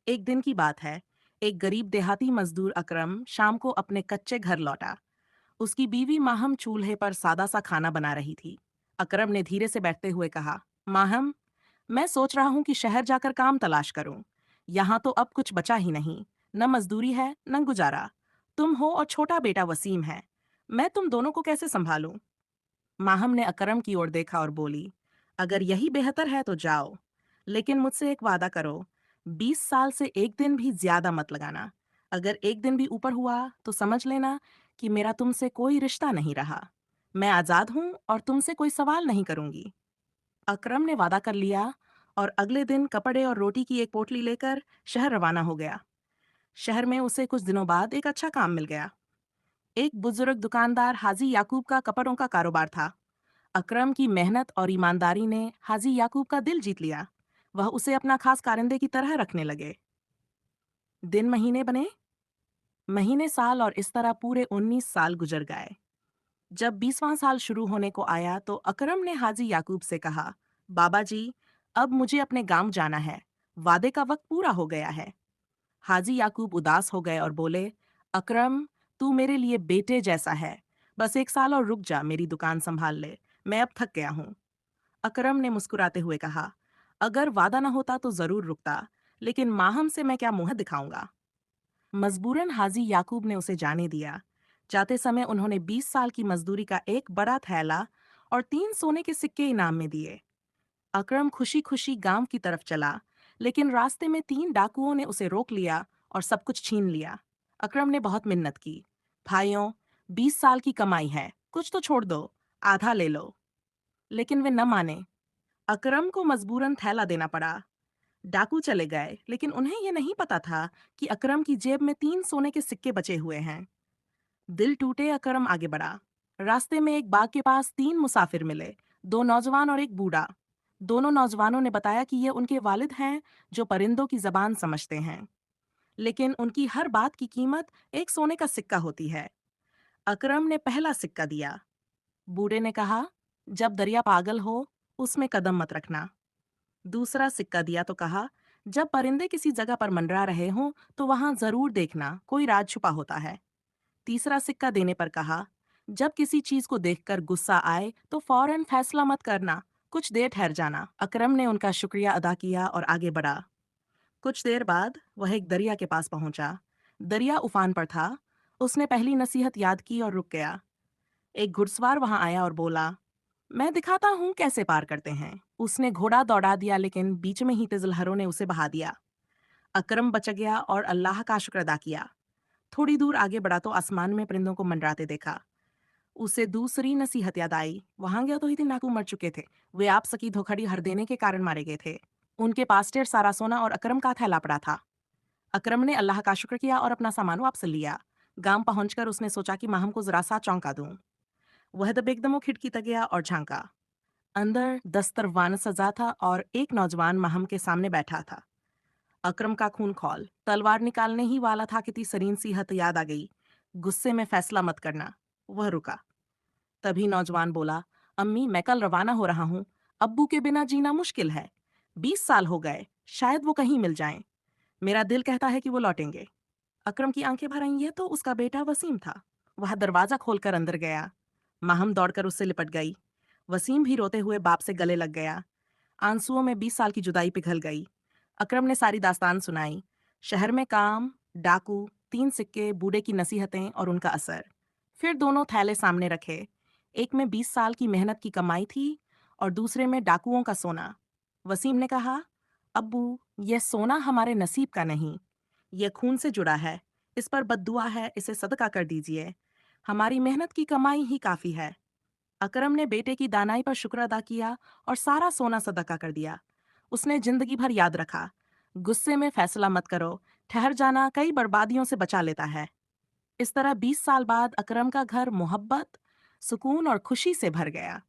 एक दिन की बात है। एक गरीब देहाती मजदूर अकरम शाम को अपने कच्चे घर लौटा। उसकी बीवी माहम चूल्हे पर सादा सा खाना बना रही थी। अकरम ने धीरे से बैठते हुए कहा, माहम, मैं सोच रहा हूँ कि शहर जाकर काम तलाश करूँ। यहाँ तो अब कुछ बचा ही नहीं। न मजदूरी है न गुजारा। तुम हो और छोटा बेटा वसीम है। मैं तुम दोनों को कैसे संभालूं? माहम ने अकरम की ओर देखा और बोली, अगर यही बेहतर है तो जाओ, लेकिन मुझसे एक वादा करो। 20 साल से एक दिन भी ज्यादा मत लगाना। अगर एक दिन भी ऊपर हुआ तो समझ लेना कि मेरा तुमसे कोई रिश्ता नहीं रहा। मैं आजाद हूं और तुमसे कोई सवाल नहीं करूंगी। अकरम ने वादा कर लिया और अगले दिन कपड़े और रोटी की एक पोटली लेकर शहर रवाना हो गया। शहर में उसे कुछ दिनों बाद एक अच्छा काम मिल गया। एक बुजुर्ग दुकानदार हाजी याकूब का कपड़ों का कारोबार था। अकरम की मेहनत और ईमानदारी ने हाजी याकूब का दिल जीत लिया। वह उसे अपना खास कारिंदे की तरह रखने लगे। दिन महीने बने, महीने साल, और इस तरह पूरे 19 साल गुजर गए। जब 20वां साल शुरू होने को आया तो अकरम ने हाजी याकूब से कहा, बाबा जी, अब मुझे अपने गांव जाना है। वादे का वक्त पूरा हो गया है। हाजी याकूब उदास हो गए और बोले, अकरम, तू मेरे लिए बेटे जैसा है। बस 1 साल और रुक जा, मेरी दुकान संभाल ले। मैं अब थक गया हूँ। अकरम ने मुस्कुराते हुए कहा, अगर वादा न होता तो जरूर रुकता, लेकिन माहम से मैं क्या मुंह दिखाऊंगा। मजबूरन हाजी याकूब ने उसे जाने दिया। जाते समय उन्होंने 20 साल की मजदूरी का एक बड़ा थैला और 3 सोने के सिक्के इनाम में दिए। अकरम खुशी खुशी गांव की तरफ चला, लेकिन रास्ते में 3 डाकुओं ने उसे रोक लिया और सब कुछ छीन लिया। अकरम ने बहुत मिन्नत की, भाइयों, 20 साल की कमाई है, कुछ तो छोड़ दो, आधा ले लो। लेकिन वे न माने। अकरम को मजबूरन थैला देना पड़ा। डाकू चले गए, लेकिन उन्हें यह नहीं पता था कि अकरम की जेब में 3 सोने के सिक्के बचे हुए हैं। दिल टूटे अकरम आगे बढ़ा। रास्ते में एक बाग के पास 3 मुसाफिर मिले, 2 नौजवान और एक बूढ़ा। दोनों नौजवानों ने बताया कि ये उनके वालिद हैं, जो परिंदों की जबान समझते हैं, लेकिन उनकी हर बात की कीमत एक सोने का सिक्का होती है। अकरम ने पहला सिक्का दिया। बूढ़े ने कहा, जब दरिया पागल हो, उसमें कदम मत रखना। दूसरा सिक्का दिया तो कहा, जब परिंदे किसी जगह पर मंडरा रहे हों तो वहां जरूर देखना, कोई राज छुपा होता है। तीसरा सिक्का देने पर कहा, जब किसी चीज को देखकर गुस्सा आए तो फौरन फैसला मत करना, कुछ देर ठहर जाना। अकरम ने उनका शुक्रिया अदा किया और आगे बढ़ा। कुछ देर बाद वह एक दरिया के पास पहुंचा। दरिया उफान पर था। उसने पहली नसीहत याद की और रुक गया। एक घुड़सवार वहां आया और बोला, मैं दिखाता हूँ कैसे पार करते हैं। उसने घोड़ा दौड़ा दिया, लेकिन बीच में ही तेज लहरों ने उसे बहा दिया। अकरम बच गया और अल्लाह का शुक्र अदा किया। थोड़ी दूर आगे बढ़ा तो आसमान में परिंदों को मंडराते देखा। उसे दूसरी नसीहत याद आई। वहां गया तो ही 3 डाकू मर चुके थे। वे आपस की धोखाधड़ी हर देने के कारण मारे गए थे। उनके पास ढेर सारा सोना और अकरम का थैला पड़ा था। अकरम ने अल्लाह का शुक्र किया और अपना सामान वापस लिया। गांव पहुंचकर उसने सोचा कि माहम को जरा सा चौंका दूं। वह तब एकदम वो खिड़की तक गया और झांका। अंदर दस्तरवान सजा था और एक नौजवान महम के सामने बैठा था। अकरम का खून खौल, तलवार निकालने ही वाला था कि तीसरीन सी हत याद आ गई, गुस्से में फैसला मत करना। वह रुका। तभी नौजवान बोला, अम्मी, मैं कल रवाना हो रहा हूँ। अब्बू के बिना जीना मुश्किल है। 20 साल हो गए, शायद वो कहीं मिल जाएं। मेरा दिल कहता है कि वो लौटेंगे। अकरम की आंखें भर आईं। यह तो उसका बेटा वसीम था। वह दरवाजा खोलकर अंदर गया। माहम दौड़कर उससे लिपट गई। वसीम भी रोते हुए बाप से गले लग गया। आंसुओं में 20 साल की जुदाई पिघल गई। अकरम ने सारी दास्तान सुनाई। शहर में काम, डाकू, 3 सिक्के, बूढ़े की नसीहतें और उनका असर। फिर दोनों थैले सामने रखे। एक में 20 साल की मेहनत की कमाई थी और दूसरे में डाकुओं का सोना। वसीम ने कहा, अब्बू, यह सोना हमारे नसीब का नहीं, यह खून से जुड़ा है। इस पर बद्दुआ है, इसे सदका कर दीजिए। हमारी मेहनत की कमाई ही काफी है। अकरम ने बेटे की दानाई पर शुक्र अदा किया और सारा सोना सदका कर दिया। उसने जिंदगी भर याद रखा, गुस्से में फैसला मत करो, ठहर जाना कई बर्बादियों से बचा लेता है। इस तरह 20 साल बाद अकरम का घर मोहब्बत, सुकून और खुशी से भर गया।